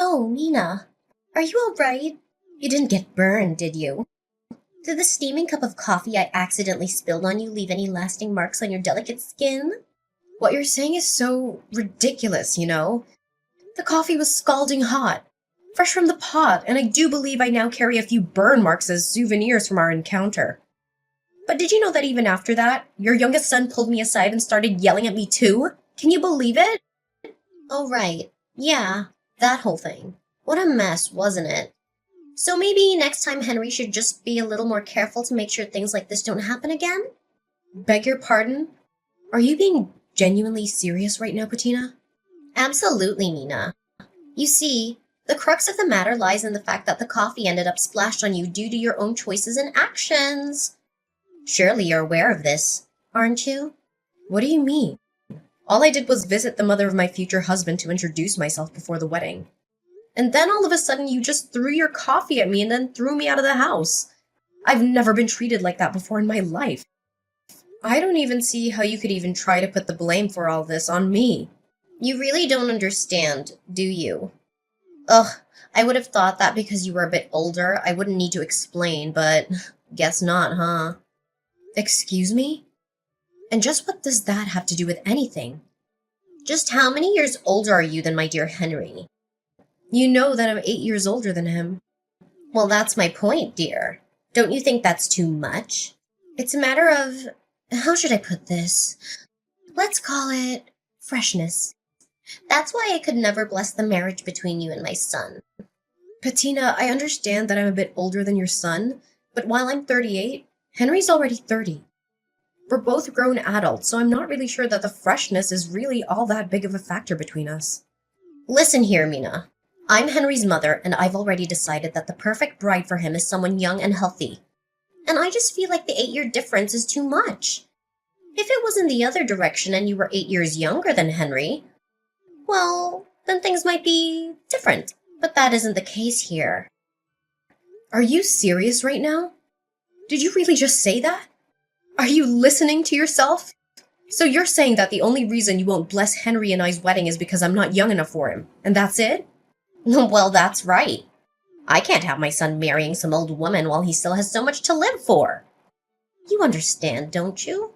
Oh, Nina, are you all right? You didn't get burned, did you? Did the steaming cup of coffee I accidentally spilled on you leave any lasting marks on your delicate skin? What you're saying is so ridiculous. The coffee was scalding hot, fresh from the pot, and I do believe I now carry a few burn marks as souvenirs from our encounter. But did you know that even after that, your youngest son pulled me aside and started yelling at me too? Can you believe it? Oh, right. Yeah, that whole thing. What a mess, wasn't it? So maybe next time Henry should just be a little more careful to make sure things like this don't happen again? Beg your pardon? Are you being genuinely serious right now, Patina? Absolutely, Nina. You see, the crux of the matter lies in the fact that the coffee ended up splashed on you due to your own choices and actions. Surely you're aware of this, aren't you? What do you mean? All I did was visit the mother of my future husband to introduce myself before the wedding. And then all of a sudden you just threw your coffee at me and then threw me out of the house. I've never been treated like that before in my life. I don't even see how you could even try to put the blame for all this on me. You really don't understand, do you? Ugh, I would have thought that because you were a bit older, I wouldn't need to explain, but guess not, huh? Excuse me? And just what does that have to do with anything? Just how many years older are you than my dear Henry? You know that I'm 8 years older than him. Well, that's my point, dear. Don't you think that's too much? It's a matter of, how should I put this? Let's call it freshness. That's why I could never bless the marriage between you and my son. Patina, I understand that I'm a bit older than your son, but while I'm 38, Henry's already 30. We're both grown adults, so I'm not really sure that the freshness is really all that big of a factor between us. Listen here, Mina. I'm Henry's mother, and I've already decided that the perfect bride for him is someone young and healthy. And I just feel like the 8-year difference is too much. If it was in the other direction and you were 8 years younger than Henry, well, then things might be different. But that isn't the case here. Are you serious right now? Did you really just say that? Are you listening to yourself? So you're saying that the only reason you won't bless Henry and I's wedding is because I'm not young enough for him, and that's it? Well, that's right. I can't have my son marrying some old woman while he still has so much to live for. You understand, don't you?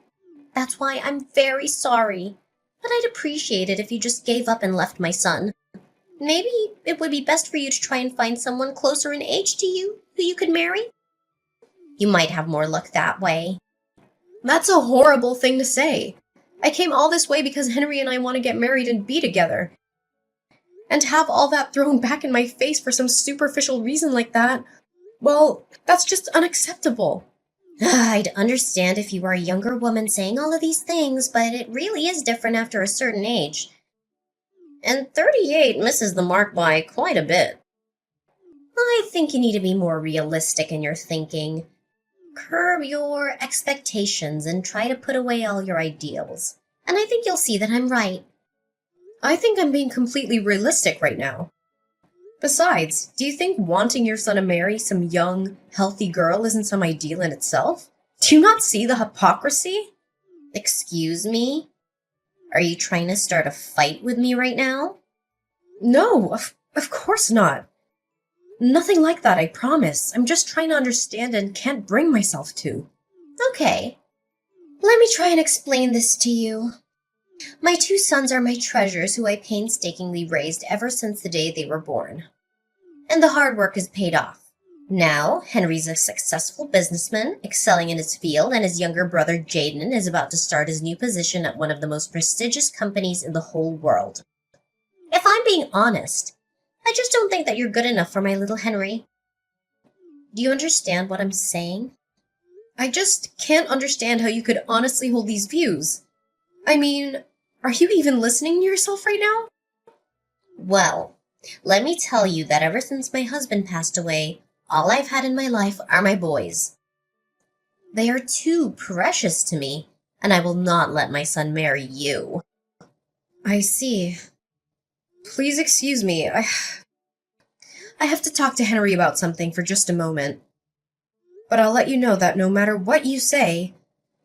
That's why I'm very sorry. But I'd appreciate it if you just gave up and left my son. Maybe it would be best for you to try and find someone closer in age to you who you could marry. You might have more luck that way. That's a horrible thing to say. I came all this way because Henry and I want to get married and be together. And to have all that thrown back in my face for some superficial reason like that, well, that's just unacceptable. I'd understand if you were a younger woman saying all of these things, but it really is different after a certain age. And 38 misses the mark by quite a bit. I think you need to be more realistic in your thinking. Curb your expectations and try to put away all your ideals. And I think you'll see that I'm right. I think I'm being completely realistic right now. Besides, do you think wanting your son to marry some young, healthy girl isn't some ideal in itself? Do you not see the hypocrisy? Excuse me? Are you trying to start a fight with me right now? No, of course not. Nothing like that, I promise. I'm just trying to understand and can't bring myself to. Okay. Let me try and explain this to you. My 2 sons are my treasures who I painstakingly raised ever since the day they were born. And the hard work is paid off. Now, Henry's a successful businessman, excelling in his field, and his younger brother Jaden is about to start his new position at one of the most prestigious companies in the whole world. If I'm being honest, I just don't think that you're good enough for my little Henry. Do you understand what I'm saying? I just can't understand how you could honestly hold these views. I mean, are you even listening to yourself right now? Well, let me tell you that ever since my husband passed away, all I've had in my life are my boys. They are too precious to me, and I will not let my son marry you. I see. Please excuse me. I have to talk to Henry about something for just a moment. But I'll let you know that no matter what you say,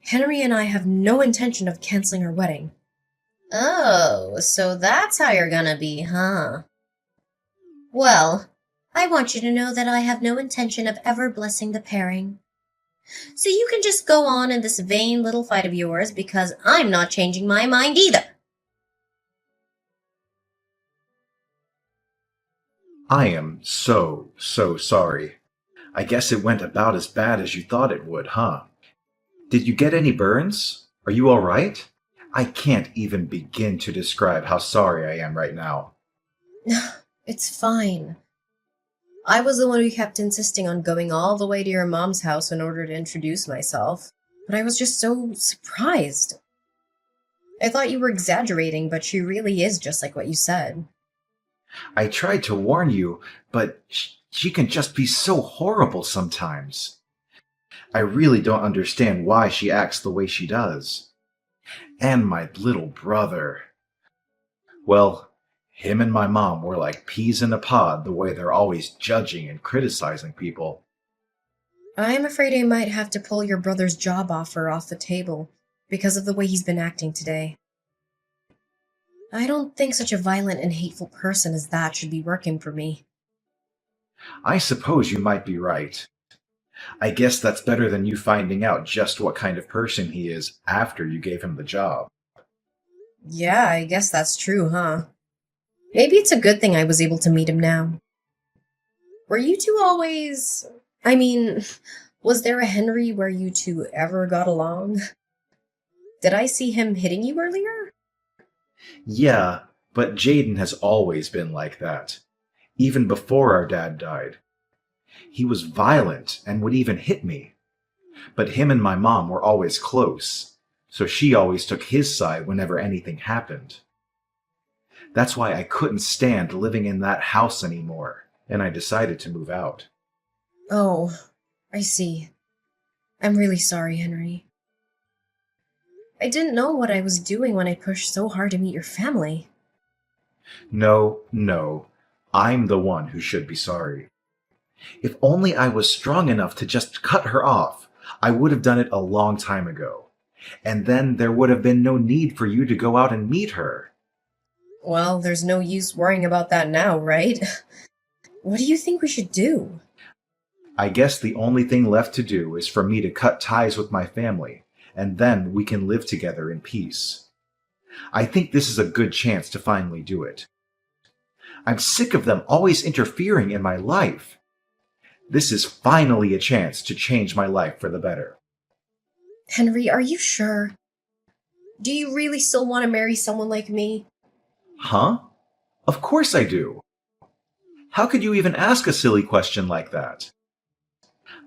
Henry and I have no intention of canceling our wedding. Oh, so that's how you're gonna be, huh? Well, I want you to know that I have no intention of ever blessing the pairing. So you can just go on in this vain little fight of yours because I'm not changing my mind either. I am so sorry. I guess it went about as bad as you thought it would, huh? Did you get any burns? Are you alright? I can't even begin to describe how sorry I am right now. It's fine. I was the one who kept insisting on going all the way to your mom's house in order to introduce myself, but I was just so surprised. I thought you were exaggerating, but she really is just like what you said. I tried to warn you, but she can just be so horrible sometimes. I really don't understand why she acts the way she does. And my little brother. Well, him and my mom were like peas in a pod the way they're always judging and criticizing people. I'm afraid I might have to pull your brother's job offer off the table because of the way he's been acting today. I don't think such a violent and hateful person as that should be working for me. I suppose you might be right. I guess that's better than you finding out just what kind of person he is after you gave him the job. Yeah, I guess that's true, huh? Maybe it's a good thing I was able to meet him now. Were you two always... I mean, was there a Henry where you two ever got along? Did I see him hitting you earlier? Yeah, but Jaden has always been like that, even before our dad died. He was violent and would even hit me. But him and my mom were always close, so she always took his side whenever anything happened. That's why I couldn't stand living in that house anymore, and I decided to move out. Oh, I see. I'm really sorry, Henry. I didn't know what I was doing when I pushed so hard to meet your family. No, I'm the one who should be sorry. If only I was strong enough to just cut her off, I would have done it a long time ago. And then there would have been no need for you to go out and meet her. Well, there's no use worrying about that now, right? What do you think we should do? I guess the only thing left to do is for me to cut ties with my family, and then we can live together in peace. I think this is a good chance to finally do it. I'm sick of them always interfering in my life. This is finally a chance to change my life for the better. Henry, are you sure? Do you really still want to marry someone like me? Huh? Of course I do. How could you even ask a silly question like that?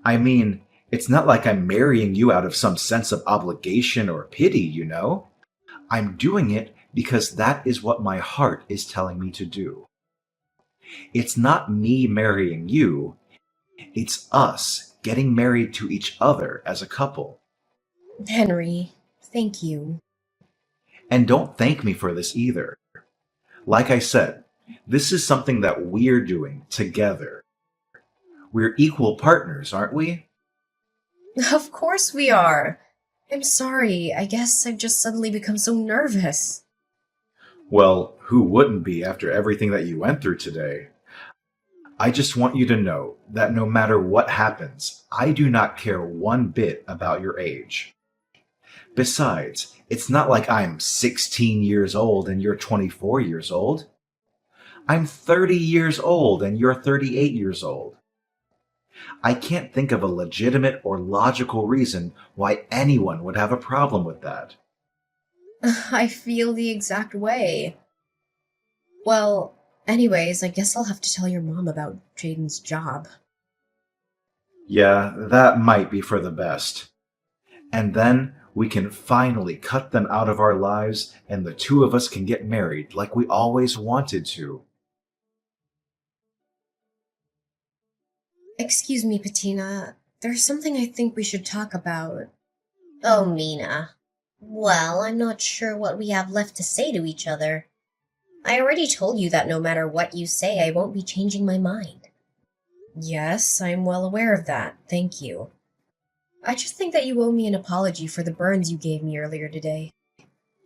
I mean, it's not like I'm marrying you out of some sense of obligation or pity, you know? I'm doing it because that is what my heart is telling me to do. It's not me marrying you, it's us getting married to each other as a couple. Henry, thank you. And don't thank me for this either. Like I said, this is something that we're doing together. We're equal partners, aren't we? Of course we are. I'm sorry. I guess I've just suddenly become so nervous. Well, who wouldn't be after everything that you went through today? I just want you to know that no matter what happens, I do not care one bit about your age. Besides, it's not like I'm 16 years old and you're 24 years old. I'm 30 years old and you're 38 years old. I can't think of a legitimate or logical reason why anyone would have a problem with that. I feel the exact way. Well, anyways, I guess I'll have to tell your mom about Jaden's job. Yeah, that might be for the best. And then we can finally cut them out of our lives and the two of us can get married like we always wanted to. Excuse me, Patina. There's something I think we should talk about. Oh, Mina. Well, I'm not sure what we have left to say to each other. I already told you that no matter what you say, I won't be changing my mind. Yes, I'm well aware of that. Thank you. I just think that you owe me an apology for the burns you gave me earlier today.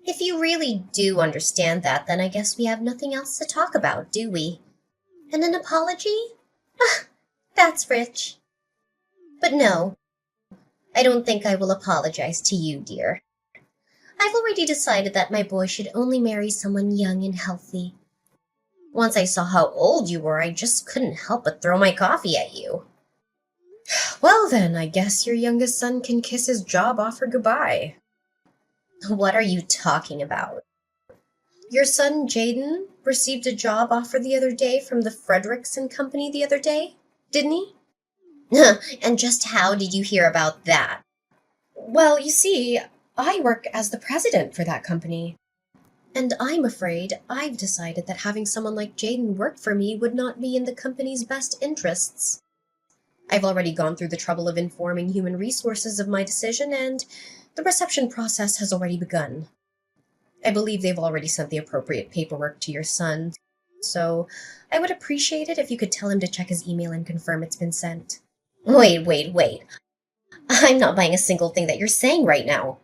If you really do understand that, then I guess we have nothing else to talk about, do we? And an apology? Ah, that's rich. But no, I don't think I will apologize to you, dear. I've already decided that my boy should only marry someone young and healthy. Once I saw how old you were, I just couldn't help but throw my coffee at you. Well then, I guess your youngest son can kiss his job offer goodbye. What are you talking about? Your son Jaden received a job offer the other day from the Fredericks and Company the other day, didn't he? And just how did you hear about that? Well, you see, I work as the president for that company. And I'm afraid I've decided that having someone like Jaden work for me would not be in the company's best interests. I've already gone through the trouble of informing human resources of my decision, and the reception process has already begun. I believe they've already sent the appropriate paperwork to your son, so I would appreciate it if you could tell him to check his email and confirm it's been sent. Wait. I'm not buying a single thing that you're saying right now.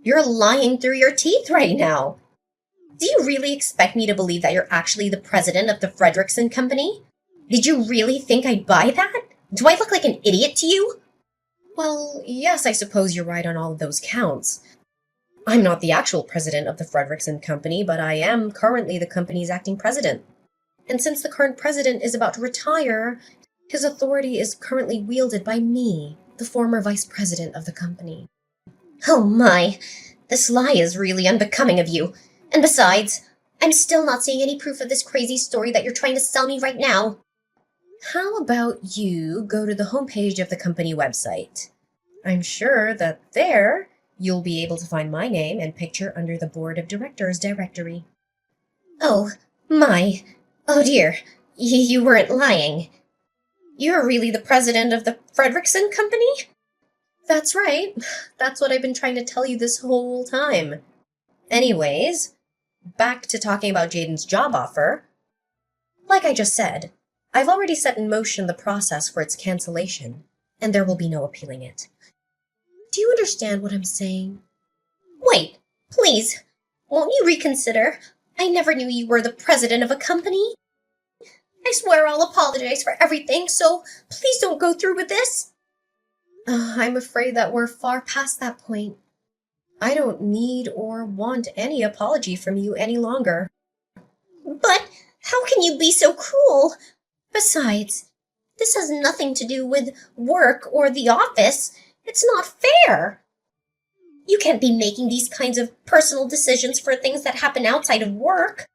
You're lying through your teeth right now. Do you really expect me to believe that you're actually the president of the Fredericks and Company? Did you really think I'd buy that? Do I look like an idiot to you? Well, yes, I suppose you're right on all of those counts. I'm not the actual president of the Fredericks and Company, but I am currently the company's acting president. And since the current president is about to retire, his authority is currently wielded by me, the former vice president of the company. Oh my, this lie is really unbecoming of you. And besides, I'm still not seeing any proof of this crazy story that you're trying to sell me right now. How about you go to the homepage of the company website? I'm sure that there you'll be able to find my name and picture under the board of directors directory. Oh, my. Oh dear, you weren't lying. You're really the president of the Fredericks and Company? That's right. That's what I've been trying to tell you this whole time. Anyways, back to talking about Jaden's job offer. Like I just said, I've already set in motion the process for its cancellation, and there will be no appealing it. Do you understand what I'm saying? Wait, please, won't you reconsider? I never knew you were the president of a company. I swear I'll apologize for everything, so please don't go through with this. I'm afraid that we're far past that point. I don't need or want any apology from you any longer. But how can you be so cruel? Besides, this has nothing to do with work or the office. It's not fair. You can't be making these kinds of personal decisions for things that happen outside of work.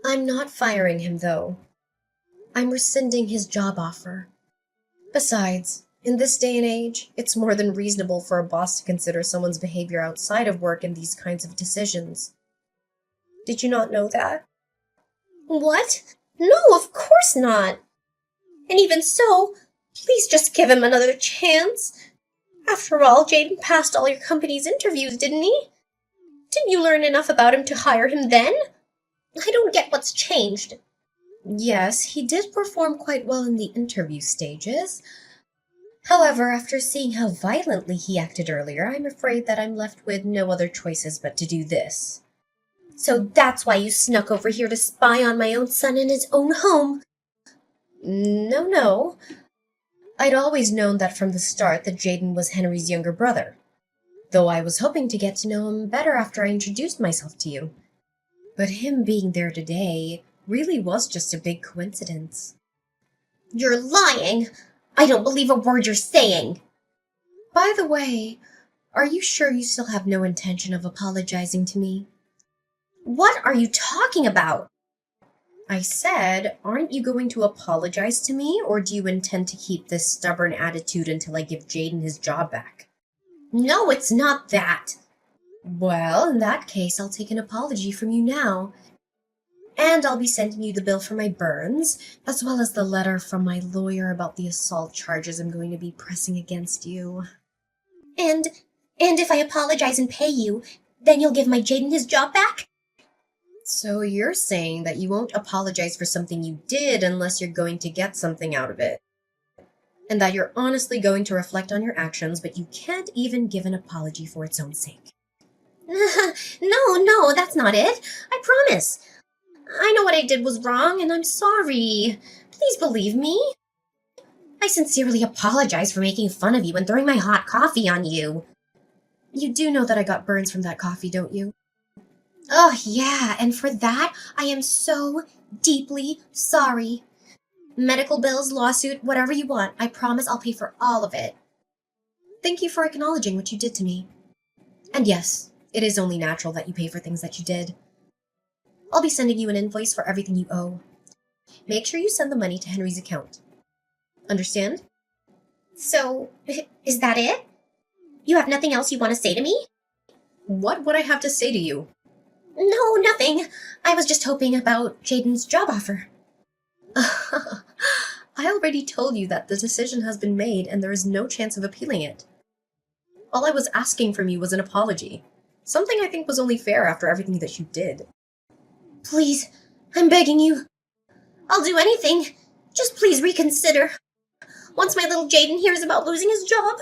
I'm not firing him, though. I'm rescinding his job offer. Besides, in this day and age, it's more than reasonable for a boss to consider someone's behavior outside of work in these kinds of decisions. Did you not know that? What? No, of course not. And even so, please just give him another chance. After all, Jaden passed all your company's interviews, didn't he? Didn't you learn enough about him to hire him then? I don't get what's changed. Yes, he did perform quite well in the interview stages. However, after seeing how violently he acted earlier, I'm afraid that I'm left with no other choices but to do this. So that's why you snuck over here to spy on my own son in his own home? No. I'd always known that from the start that Jaden was Henry's younger brother, though I was hoping to get to know him better after I introduced myself to you. But him being there today really was just a big coincidence. You're lying! I don't believe a word you're saying! By the way, are you sure you still have no intention of apologizing to me? What are you talking about? I said, aren't you going to apologize to me, or do you intend to keep this stubborn attitude until I give Jaden his job back? No, it's not that. Well, in that case, I'll take an apology from you now. And I'll be sending you the bill for my burns, as well as the letter from my lawyer about the assault charges I'm going to be pressing against you. And if I apologize and pay you, then you'll give my Jaden his job back? So you're saying that you won't apologize for something you did unless you're going to get something out of it. And that you're honestly going to reflect on your actions, but you can't even give an apology for its own sake. No, that's not it. I promise. I know what I did was wrong, and I'm sorry. Please believe me. I sincerely apologize for making fun of you and throwing my hot coffee on you. You do know that I got burns from that coffee, don't you? Oh, yeah, and for that, I am so deeply sorry. Medical bills, lawsuit, whatever you want, I promise I'll pay for all of it. Thank you for acknowledging what you did to me. And yes, it is only natural that you pay for things that you did. I'll be sending you an invoice for everything you owe. Make sure you send the money to Henry's account. Understand? So, is that it? You have nothing else you want to say to me? What would I have to say to you? No, nothing. I was just hoping about Jaden's job offer. I already told you that the decision has been made and there is no chance of appealing it. All I was asking from you was an apology. Something I think was only fair after everything that you did. Please, I'm begging you. I'll do anything. Just please reconsider. Once my little Jaden hears about losing his job,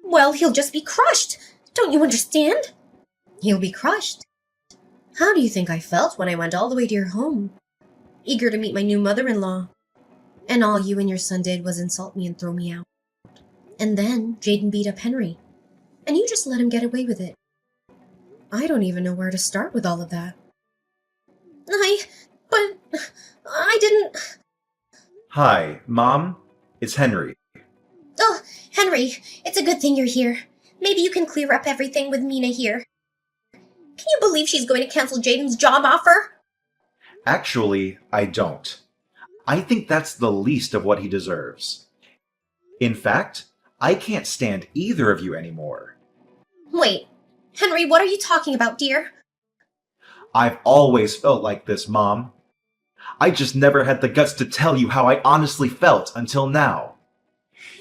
well, he'll just be crushed. Don't you understand? He'll be crushed. How do you think I felt when I went all the way to your home, eager to meet my new mother-in-law? And all you and your son did was insult me and throw me out. And then Jaden beat up Henry, and you just let him get away with it. I don't even know where to start with all of that. But I didn't... Hi, Mom. It's Henry. Oh, Henry, it's a good thing you're here. Maybe you can clear up everything with Mina here. Can you believe she's going to cancel Jaden's job offer? Actually, I don't. I think that's the least of what he deserves. In fact, I can't stand either of you anymore. Wait, Henry, what are you talking about, dear? I've always felt like this, Mom. I just never had the guts to tell you how I honestly felt until now.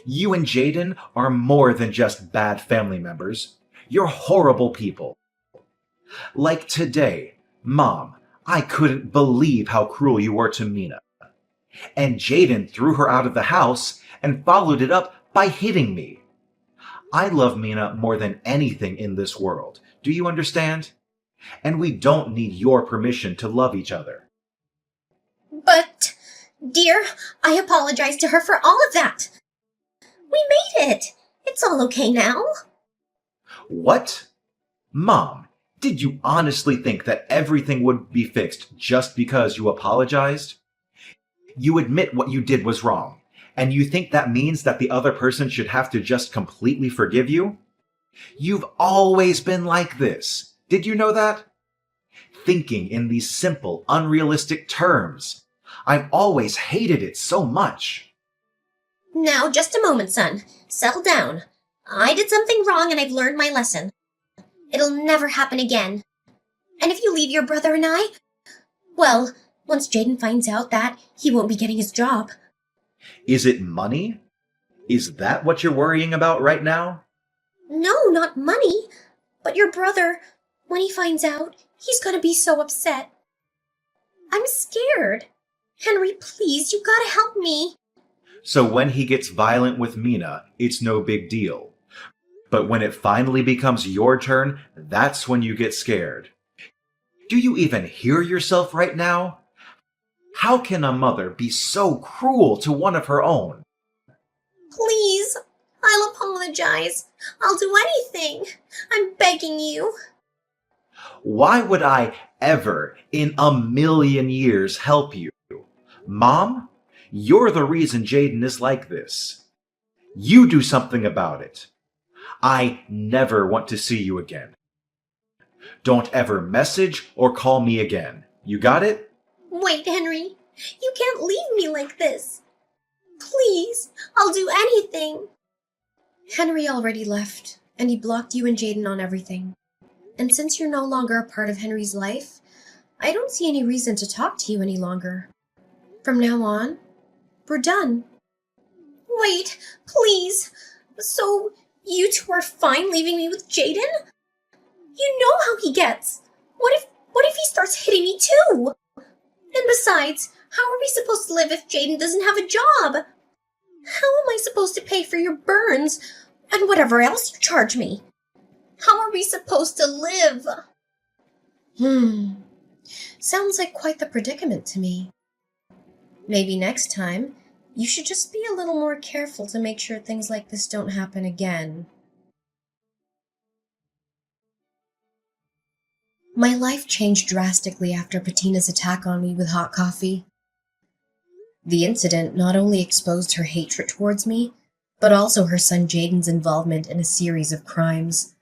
You and Jaden are more than just bad family members. You're horrible people. Like today, Mom, I couldn't believe how cruel you were to Mina. And Jaden threw her out of the house and followed it up by hitting me. I love Mina more than anything in this world. Do you understand? And we don't need your permission to love each other. But, dear, I apologize to her for all of that. We made it. It's all okay now. What? Mom, did you honestly think that everything would be fixed just because you apologized? You admit what you did was wrong, and you think that means that the other person should have to just completely forgive you? You've always been like this. Did you know that? Thinking in these simple, unrealistic terms. I've always hated it so much. Now, just a moment, son. Settle down. I did something wrong and I've learned my lesson. It'll never happen again. And if you leave your brother and I, well, once Jaden finds out that, he won't be getting his job. Is it money? Is that what you're worrying about right now? No, not money. But your brother, when he finds out, he's gonna be so upset. I'm scared. Henry, please, you gotta help me. So when he gets violent with Mina, it's no big deal. But when it finally becomes your turn, that's when you get scared. Do you even hear yourself right now? How can a mother be so cruel to one of her own? Please, I'll apologize. I'll do anything. I'm begging you. Why would I ever in a million years help you? Mom, you're the reason Jaden is like this. You do something about it. I never want to see you again. Don't ever message or call me again. You got it? Wait, Henry. You can't leave me like this. Please, I'll do anything. Henry already left, and he blocked you and Jaden on everything. And since you're no longer a part of Henry's life, I don't see any reason to talk to you any longer. From now on, we're done. Wait, please. So, you two are fine leaving me with Jaden? You know how he gets. What if he starts hitting me too? And besides, how are we supposed to live if Jaden doesn't have a job? How am I supposed to pay for your burns and whatever else you charge me? How are we supposed to live? Sounds like quite the predicament to me. Maybe next time, you should just be a little more careful to make sure things like this don't happen again. My life changed drastically after Bettina's attack on me with hot coffee. The incident not only exposed her hatred towards me, but also her son Jaden's involvement in a series of crimes.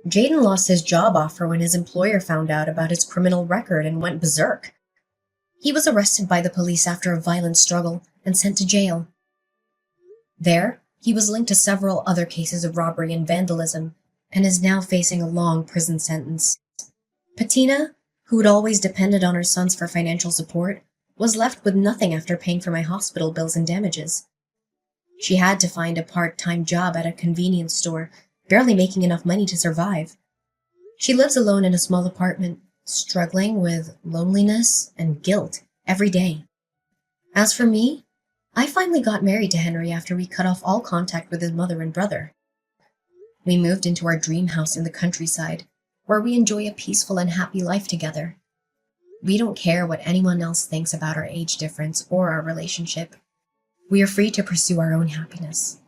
Jaden lost his job offer when his employer found out about his criminal record and went berserk. He was arrested by the police after a violent struggle and sent to jail. There, he was linked to several other cases of robbery and vandalism and is now facing a long prison sentence. Bettina, who had always depended on her sons for financial support, was left with nothing after paying for my hospital bills and damages. She had to find a part-time job at a convenience store, barely making enough money to survive. She lives alone in a small apartment, struggling with loneliness and guilt every day. As for me, I finally got married to Henry after we cut off all contact with his mother and brother. We moved into our dream house in the countryside, where we enjoy a peaceful and happy life together. We don't care what anyone else thinks about our age difference or our relationship. We are free to pursue our own happiness.